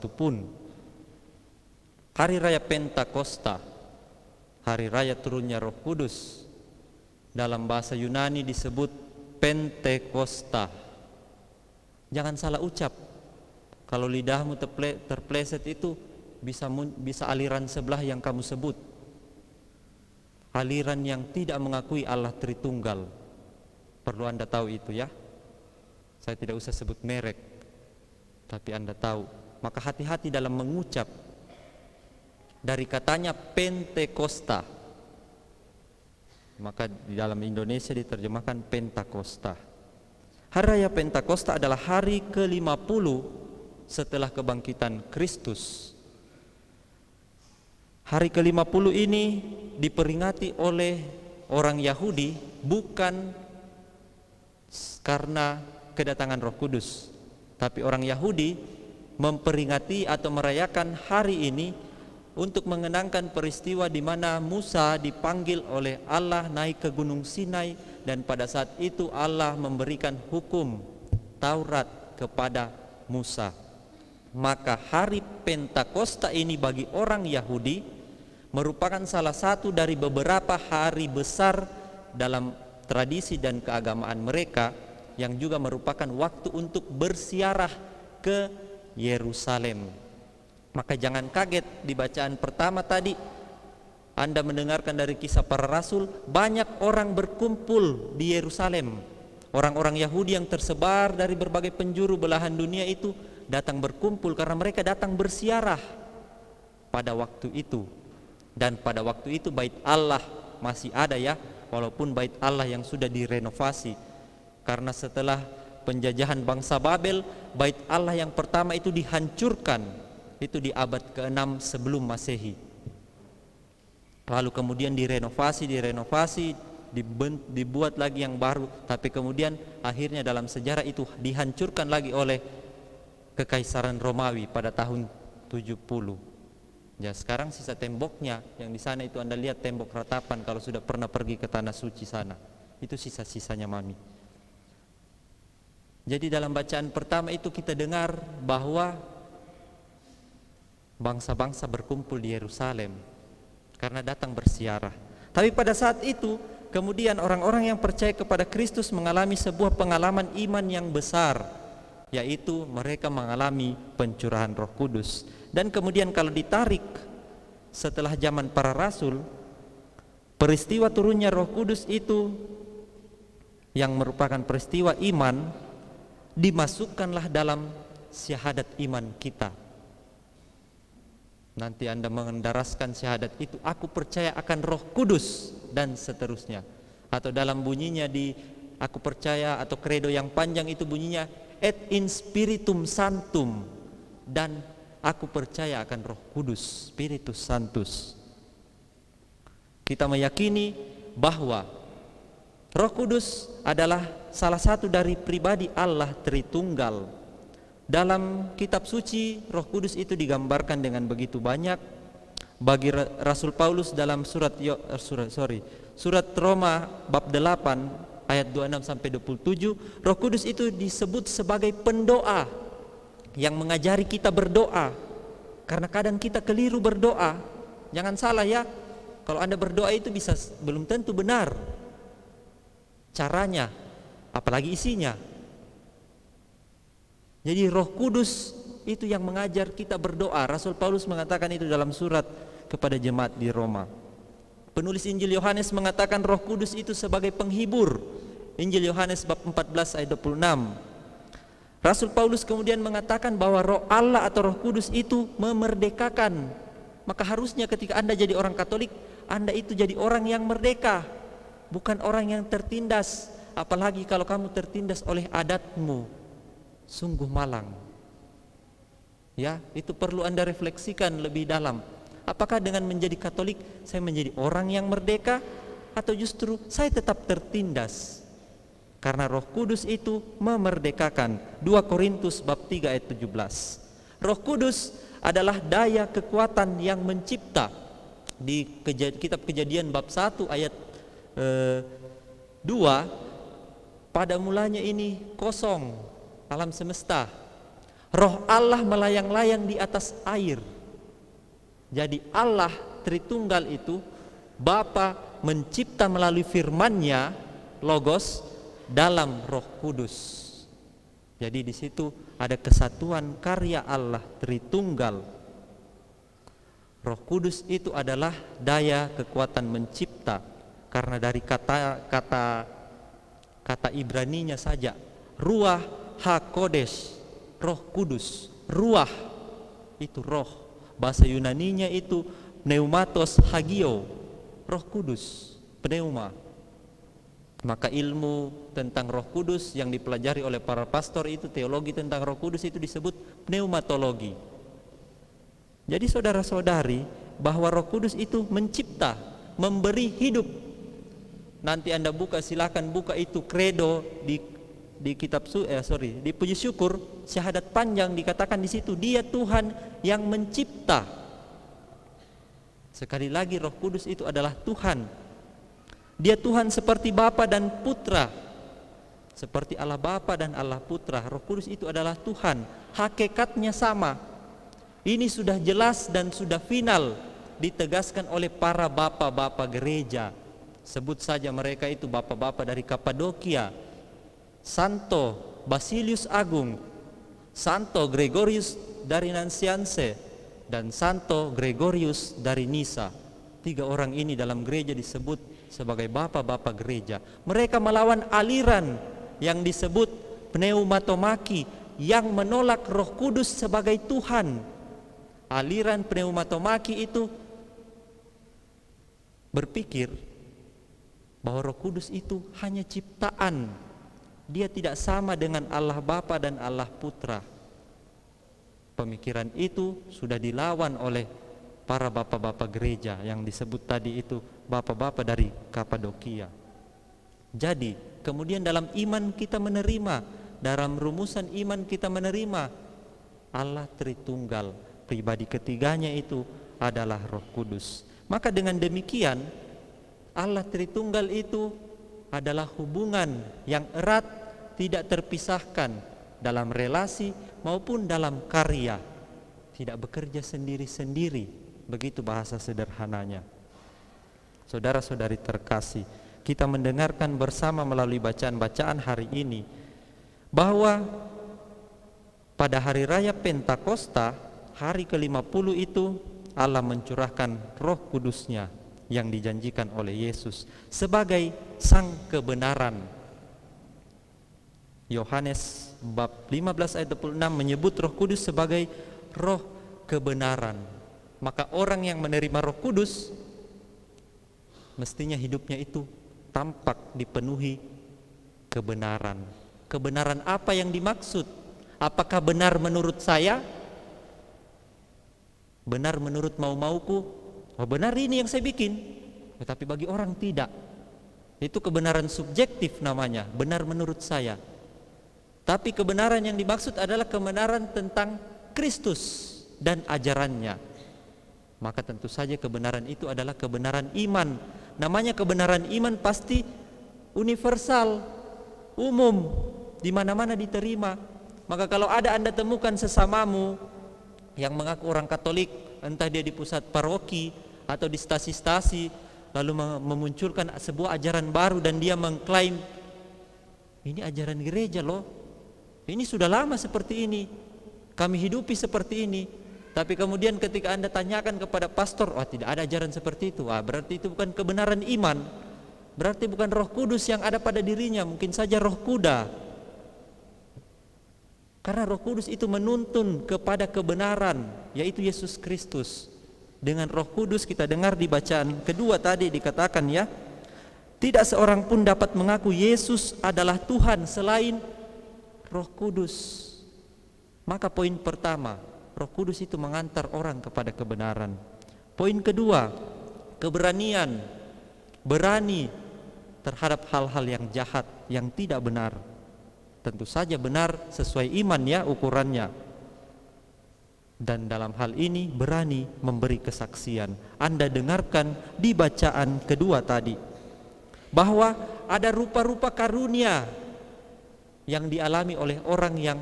satu pun. Hari raya Pentakosta, hari raya turunnya Roh Kudus, dalam bahasa Yunani disebut Pentekosta. Jangan salah ucap. Kalau lidahmu terpleset itu bisa aliran sebelah yang kamu sebut, aliran yang tidak mengakui Allah Tritunggal. Perlu Anda tahu itu ya. Saya tidak usah sebut merek, tapi Anda tahu. Maka hati-hati dalam mengucap. Dari katanya Pentekosta, maka di dalam Indonesia diterjemahkan Pentakosta. Hari raya Pentakosta adalah hari ke-50 setelah kebangkitan Kristus. Hari ke-50 ini diperingati oleh orang Yahudi bukan karena kedatangan Roh Kudus, tapi orang Yahudi memperingati atau merayakan hari ini untuk mengenangkan peristiwa di mana Musa dipanggil oleh Allah naik ke Gunung Sinai, dan pada saat itu Allah memberikan hukum Taurat kepada Musa. Maka hari Pentakosta ini bagi orang Yahudi merupakan salah satu dari beberapa hari besar dalam tradisi dan keagamaan mereka, yang juga merupakan waktu untuk berziarah ke Yerusalem. Maka jangan kaget di bacaan pertama tadi Anda mendengarkan dari Kisah Para Rasul, banyak orang berkumpul di Yerusalem. Orang-orang Yahudi yang tersebar dari berbagai penjuru belahan dunia itu datang berkumpul karena mereka datang berziarah pada waktu itu. Dan pada waktu itu bait Allah masih ada ya, walaupun bait Allah yang sudah direnovasi. Karena setelah penjajahan bangsa Babel, bait Allah yang pertama itu dihancurkan. Itu di abad ke-6 sebelum Masehi. Lalu kemudian direnovasi, dibuat lagi yang baru, tapi kemudian akhirnya dalam sejarah itu dihancurkan lagi oleh Kekaisaran Romawi pada tahun 70. Ya, sekarang sisa temboknya yang di sana itu Anda lihat tembok ratapan kalau sudah pernah pergi ke tanah suci sana. Itu sisa-sisanya Mami. Jadi dalam bacaan pertama itu kita dengar bahwa bangsa-bangsa berkumpul di Yerusalem karena datang berziarah. Tapi pada saat itu kemudian orang-orang yang percaya kepada Kristus mengalami sebuah pengalaman iman yang besar, yaitu mereka mengalami pencurahan Roh Kudus. Dan kemudian kalau ditarik setelah zaman para rasul, peristiwa turunnya Roh Kudus itu yang merupakan peristiwa iman dimasukkanlah dalam syahadat iman kita. Nanti Anda mengendaraskan syahadat itu, aku percaya akan Roh Kudus, dan seterusnya. Atau dalam bunyinya di aku percaya atau kredo yang panjang itu bunyinya et in spiritum sanctum, dan aku percaya akan Roh Kudus, Spiritus Sanctus. Kita meyakini bahwa Roh Kudus adalah salah satu dari pribadi Allah Tritunggal. Dalam kitab suci Roh Kudus itu digambarkan dengan begitu banyak. Bagi Rasul Paulus dalam surat Roma bab 8 ayat 26 sampai 27, Roh Kudus itu disebut sebagai pendoa yang mengajari kita berdoa. Karena kadang kita keliru berdoa. Jangan salah ya. Kalau Anda berdoa itu bisa belum tentu benar caranya, apalagi isinya. Jadi Roh Kudus itu yang mengajar kita berdoa. Rasul Paulus mengatakan itu dalam surat kepada jemaat di Roma. Penulis Injil Yohanes mengatakan Roh Kudus itu sebagai penghibur. Injil Yohanes bab 14 ayat 26. Rasul Paulus kemudian mengatakan bahwa Roh Allah atau Roh Kudus itu memerdekakan. Maka harusnya ketika Anda jadi orang Katolik, Anda itu jadi orang yang merdeka, bukan orang yang tertindas. Apalagi kalau kamu tertindas oleh adatmu. Sungguh malang. Ya, itu perlu Anda refleksikan lebih dalam. Apakah dengan menjadi Katolik saya menjadi orang yang merdeka, atau justru saya tetap tertindas? Karena Roh Kudus itu memerdekakan. 2 Korintus bab 3 ayat 17. Roh Kudus adalah daya kekuatan yang mencipta. Di kitab Kejadian bab 1 ayat 2, pada mulanya ini kosong alam semesta. Roh Allah melayang-layang di atas air. Jadi Allah Tritunggal itu, Bapa mencipta melalui firman-Nya, Logos, dalam Roh Kudus. Jadi di situ ada kesatuan karya Allah Tritunggal. Roh Kudus itu adalah daya kekuatan mencipta, karena dari kata Ibraninya saja, Ruah HaKodesh, Roh Kudus. Ruah itu roh, bahasa Yunaninya itu pneumatos hagio, Roh Kudus, pneuma. Maka ilmu tentang Roh Kudus yang dipelajari oleh para pastor itu, teologi tentang Roh Kudus itu disebut pneumatologi. Jadi saudara-saudari, bahwa Roh Kudus itu mencipta, memberi hidup. Nanti Anda buka, silakan buka itu kredo di kitab di puji syukur, syahadat panjang dikatakan di situ, Dia Tuhan yang mencipta. Sekali lagi, Roh Kudus itu adalah Tuhan. Dia Tuhan seperti Bapa dan Putra, seperti Allah Bapa dan Allah Putra. Roh Kudus itu adalah Tuhan, hakikatnya sama. Ini sudah jelas dan sudah final ditegaskan oleh para bapa-bapa gereja. Sebut saja mereka itu bapa-bapa dari Kapadokia, Santo Basilius Agung, Santo Gregorius dari Nansianse, dan Santo Gregorius dari Nisa. 3 orang ini dalam gereja disebut sebagai bapa-bapa gereja. Mereka melawan aliran yang disebut pneumatomaki, yang menolak Roh Kudus sebagai Tuhan. Aliran pneumatomaki itu berpikir bahwa Roh Kudus itu hanya ciptaan. Dia tidak sama dengan Allah Bapa dan Allah Putra. Pemikiran itu sudah dilawan oleh para bapak-bapak gereja yang disebut tadi itu, bapak-bapak dari Kapadokia. Jadi kemudian dalam iman kita menerima, dalam rumusan iman kita menerima Allah Tritunggal, pribadi ketiganya itu adalah Roh Kudus. Maka dengan demikian Allah Tritunggal itu adalah hubungan yang erat, tidak terpisahkan dalam relasi maupun dalam karya, tidak bekerja sendiri-sendiri. Begitu bahasa sederhananya. Saudara-saudari terkasih, kita mendengarkan bersama melalui bacaan-bacaan hari ini bahwa pada hari raya Pentakosta, hari ke-50 itu Allah mencurahkan Roh Kudus-Nya yang dijanjikan oleh Yesus sebagai sang kebenaran. Yohanes bab 15 ayat 26 menyebut Roh Kudus sebagai roh kebenaran. Maka orang yang menerima Roh Kudus mestinya hidupnya itu tampak dipenuhi kebenaran. Kebenaran apa yang dimaksud? Apakah benar menurut saya? Benar menurut mau-mauku? Oh, benar ini yang saya bikin. Tetapi bagi orang tidak. Itu kebenaran subjektif namanya, benar menurut saya. Tapi kebenaran yang dimaksud adalah kebenaran tentang Kristus dan ajarannya. Maka tentu saja kebenaran itu adalah kebenaran iman. Namanya kebenaran iman pasti universal, umum, di mana-mana diterima. Maka kalau ada Anda temukan sesamamu yang mengaku orang Katolik, entah dia di pusat paroki atau di stasi-stasi, lalu memunculkan sebuah ajaran baru dan dia mengklaim, ini ajaran gereja loh, ini sudah lama seperti ini, kami hidupi seperti ini. Tapi kemudian ketika Anda tanyakan kepada pastor, wah tidak ada ajaran seperti itu. Berarti itu bukan kebenaran iman. Berarti bukan Roh Kudus yang ada pada dirinya, mungkin saja roh kuda. Karena Roh Kudus itu menuntun kepada kebenaran, yaitu Yesus Kristus. Dengan Roh Kudus kita dengar di bacaan kedua tadi dikatakan ya, tidak seorang pun dapat mengaku Yesus adalah Tuhan selain Roh Kudus. Maka poin pertama, Roh Kudus itu mengantar orang kepada kebenaran. Poin kedua, keberanian, berani terhadap hal-hal yang jahat, yang tidak benar. Tentu saja benar sesuai iman ya ukurannya. Dan dalam hal ini berani memberi kesaksian. Anda dengarkan di bacaan kedua tadi, bahwa ada rupa-rupa karunia yang dialami oleh orang yang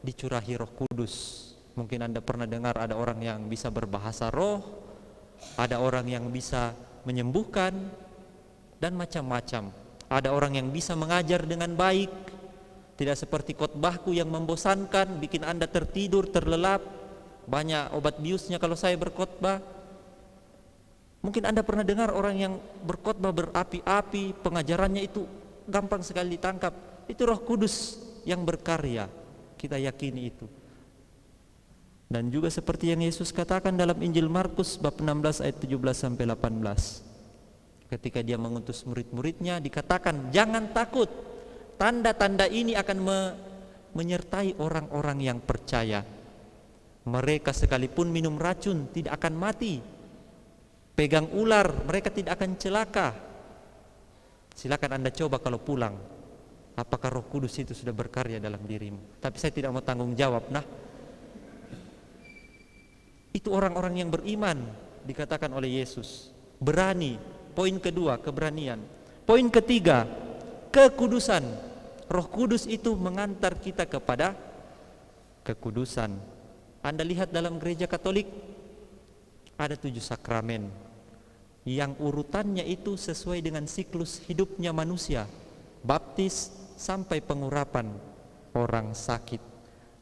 dicurahi Roh Kudus. Mungkin Anda pernah dengar ada orang yang bisa berbahasa roh, ada orang yang bisa menyembuhkan, dan macam-macam. Ada orang yang bisa mengajar dengan baik, tidak seperti khotbahku yang membosankan, bikin Anda tertidur, terlelap. Banyak obat biusnya kalau saya berkhotbah. Mungkin Anda pernah dengar orang yang berkhotbah berapi-api, pengajarannya itu gampang sekali ditangkap. Itu Roh Kudus yang berkarya, kita yakini itu. Dan juga seperti yang Yesus katakan dalam Injil Markus bab 16 ayat 17 sampai 18. Ketika dia mengutus murid-muridnya, dikatakan jangan takut, tanda-tanda ini akan menyertai orang-orang yang percaya. Mereka sekalipun minum racun tidak akan mati, pegang ular mereka tidak akan celaka. Silakan Anda coba kalau pulang, apakah Roh Kudus itu sudah berkarya dalam dirimu. Tapi saya tidak mau tanggung jawab. Nah, itu orang-orang yang beriman dikatakan oleh Yesus, berani. Poin kedua, keberanian. Poin ketiga, kekudusan. Roh Kudus itu mengantar kita kepada kekudusan. Anda lihat dalam gereja Katolik ada 7 sakramen yang urutannya itu sesuai dengan siklus hidupnya manusia. Baptis sampai pengurapan orang sakit,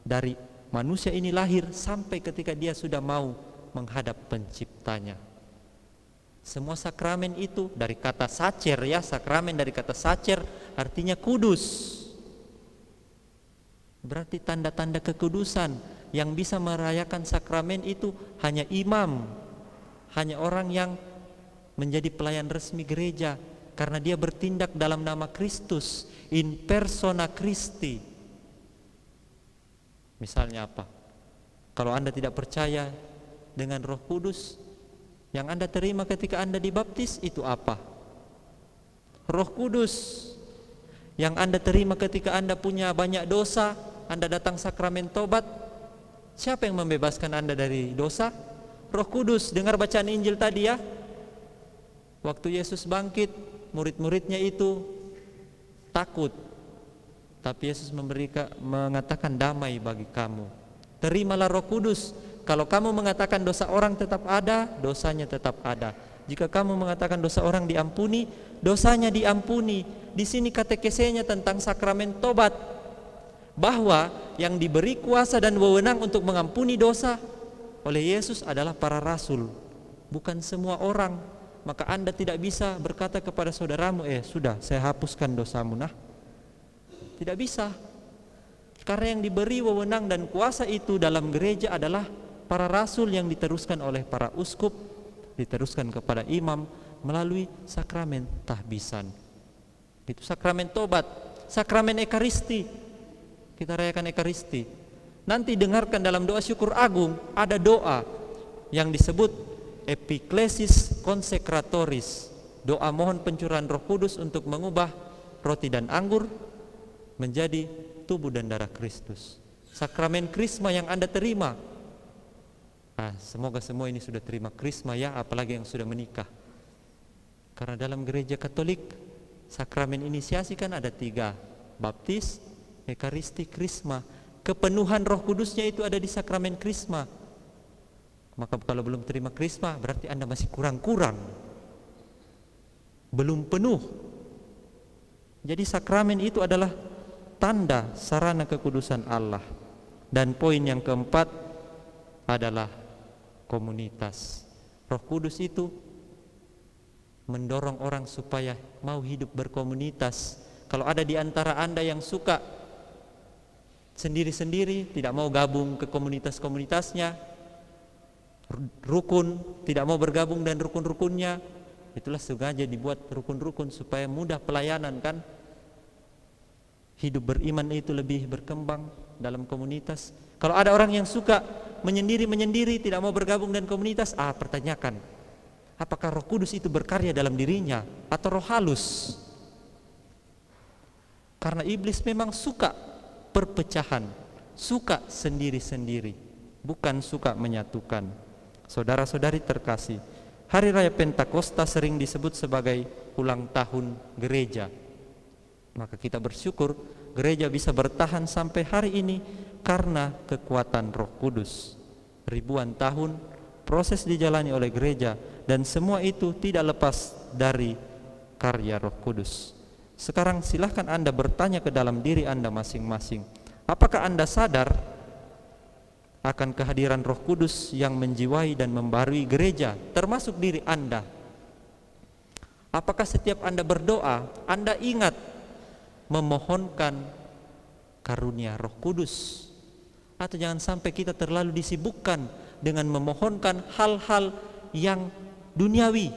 dari manusia ini lahir sampai ketika dia sudah mau menghadap penciptanya. Semua sakramen itu dari kata sacer, ya, sakramen dari kata sacer artinya kudus. Berarti tanda-tanda kekudusan. Yang bisa merayakan sakramen itu hanya imam, hanya orang yang menjadi pelayan resmi gereja, karena dia bertindak dalam nama Kristus, in persona Christi. Misalnya apa? Kalau Anda tidak percaya dengan Roh Kudus, yang Anda terima ketika Anda dibaptis itu apa? Roh Kudus. Yang Anda terima ketika Anda punya banyak dosa, Anda datang sakramen tobat, siapa yang membebaskan Anda dari dosa? Roh Kudus. Dengar bacaan Injil tadi, ya. Waktu Yesus bangkit, murid-muridnya itu takut, tapi Yesus mengatakan damai bagi kamu. Terimalah Roh Kudus. Kalau kamu mengatakan dosa orang tetap ada, dosanya tetap ada. Jika kamu mengatakan dosa orang diampuni, dosanya diampuni. Di sini katekesenya tentang sakramen tobat, bahwa yang diberi kuasa dan wewenang untuk mengampuni dosa oleh Yesus adalah para rasul, bukan semua orang. Maka Anda tidak bisa berkata kepada saudaramu, sudah saya hapuskan dosamu. Nah, tidak bisa. Karena yang diberi wewenang dan kuasa itu dalam gereja adalah para rasul yang diteruskan oleh para uskup, diteruskan kepada imam melalui sakramen tahbisan. Itu sakramen tobat. Sakramen Ekaristi, kita rayakan Ekaristi. Nanti dengarkan dalam doa syukur agung, ada doa yang disebut Epiklesis Consecratoris, doa mohon pencurahan Roh Kudus untuk mengubah roti dan anggur menjadi tubuh dan darah Kristus. Sakramen Krisma yang Anda terima, semoga semua ini sudah terima Krisma, ya, apalagi yang sudah menikah. Karena dalam gereja Katolik sakramen inisiasi kan ada 3, baptis, Ekaristi, Krisma. Kepenuhan Roh Kudusnya itu ada di sakramen Krisma. Maka kalau belum terima Krisma, berarti Anda masih kurang-kurang, belum penuh. Jadi sakramen itu adalah tanda sarana kekudusan Allah. Dan poin yang keempat adalah komunitas. Roh Kudus itu mendorong orang supaya mau hidup berkomunitas. Kalau ada di antara Anda yang suka sendiri-sendiri, tidak mau gabung ke komunitas-komunitasnya, rukun, tidak mau bergabung dan rukun-rukunnya, itulah sengaja dibuat rukun-rukun supaya mudah pelayanan, kan. Hidup beriman itu lebih berkembang dalam komunitas. Kalau ada orang yang suka menyendiri-menyendiri, tidak mau bergabung dan komunitas, pertanyakan, apakah Roh Kudus itu berkarya dalam dirinya atau roh halus? Karena iblis memang suka perpecahan, suka sendiri-sendiri, bukan suka menyatukan. Saudara-saudari terkasih, Hari Raya Pentakosta sering disebut sebagai ulang tahun gereja. Maka kita bersyukur gereja bisa bertahan sampai hari ini karena kekuatan Roh Kudus. Ribuan tahun proses dijalani oleh gereja, dan semua itu tidak lepas dari karya Roh Kudus. Sekarang silahkan Anda bertanya ke dalam diri Anda masing-masing. Apakah Anda sadar akan kehadiran Roh Kudus yang menjiwai dan membarui gereja, termasuk diri Anda? Apakah setiap Anda berdoa, Anda ingat memohonkan karunia Roh Kudus? Atau jangan sampai kita terlalu disibukkan dengan memohonkan hal-hal yang duniawi,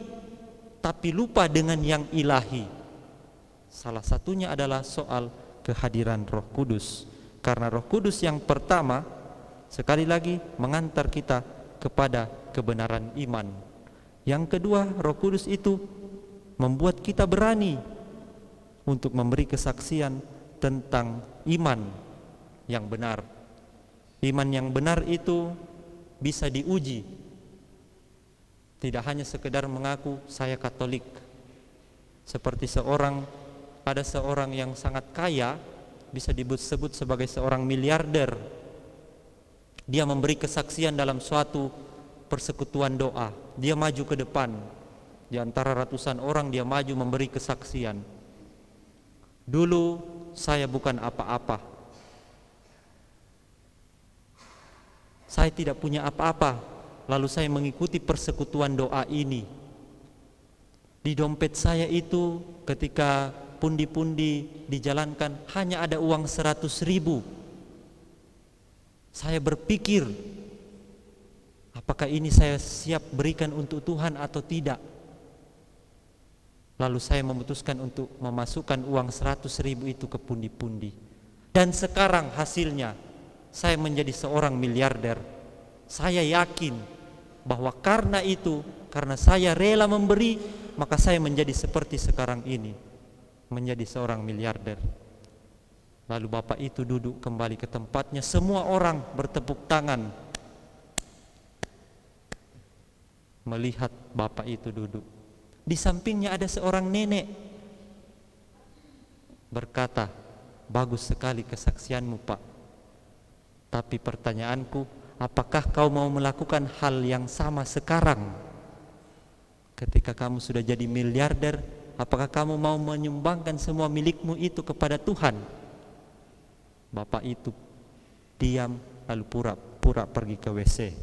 tapi lupa dengan yang ilahi. Salah satunya adalah soal kehadiran Roh Kudus. Karena Roh Kudus yang pertama, sekali lagi, mengantar kita kepada kebenaran iman. Yang kedua, Roh Kudus itu membuat kita berani untuk memberi kesaksian tentang iman yang benar. Iman yang benar itu bisa diuji. Tidak hanya sekedar mengaku saya Katolik. Seperti ada seorang yang sangat kaya, bisa disebut sebagai seorang miliarder. Dia memberi kesaksian dalam suatu persekutuan doa. Dia maju ke depan. Di antara ratusan orang dia maju memberi kesaksian. Dulu saya bukan apa-apa. Saya tidak punya apa-apa, lalu saya mengikuti persekutuan doa ini. Di dompet saya itu ketika pundi-pundi dijalankan hanya ada uang 100.000. Saya berpikir, apakah ini saya siap berikan untuk Tuhan atau tidak? Lalu saya memutuskan untuk memasukkan uang 100.000 itu ke pundi-pundi. Dan sekarang hasilnya, saya menjadi seorang miliarder. Saya yakin bahwa karena saya rela memberi, maka saya menjadi seperti sekarang ini, menjadi seorang miliarder. Lalu bapak itu duduk kembali ke tempatnya, semua orang bertepuk tangan melihat bapak itu duduk. Di sampingnya ada seorang nenek berkata, "Bagus sekali kesaksianmu, Pak. Tapi pertanyaanku, apakah kau mau melakukan hal yang sama sekarang? Ketika kamu sudah jadi miliarder, apakah kamu mau menyumbangkan semua milikmu itu kepada Tuhan?" Bapak itu diam lalu pura-pura pergi ke WC.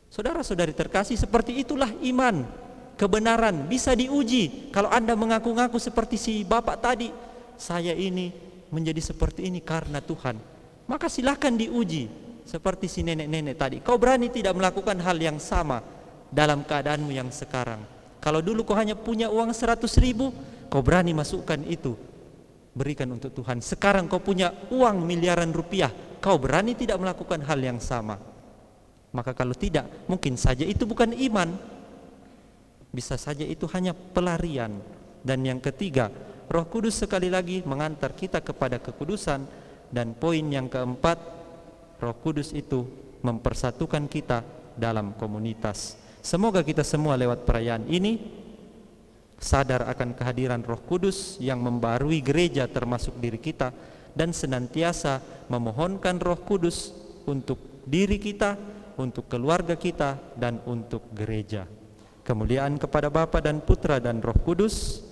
Saudara-saudari terkasih, seperti itulah iman. Kebenaran bisa diuji. Kalau Anda mengaku-ngaku seperti si bapak tadi, saya ini menjadi seperti ini karena Tuhan, maka silakan diuji seperti si nenek-nenek tadi. Kau berani tidak melakukan hal yang sama dalam keadaanmu yang sekarang? Kalau dulu kau hanya punya uang 100.000, kau berani masukkan itu, berikan untuk Tuhan. Sekarang kau punya uang miliaran rupiah, kau berani tidak melakukan hal yang sama? Maka kalau tidak, mungkin saja itu bukan iman. Bisa saja itu hanya pelarian. Dan yang ketiga, Roh Kudus sekali lagi mengantar kita kepada kekudusan. Dan poin yang keempat, Roh Kudus itu mempersatukan kita dalam komunitas. Semoga kita semua lewat perayaan ini sadar akan kehadiran Roh Kudus yang membarui gereja termasuk diri kita, dan senantiasa memohonkan Roh Kudus untuk diri kita, untuk keluarga kita, dan untuk gereja. Kemuliaan kepada Bapa dan Putra dan Roh Kudus,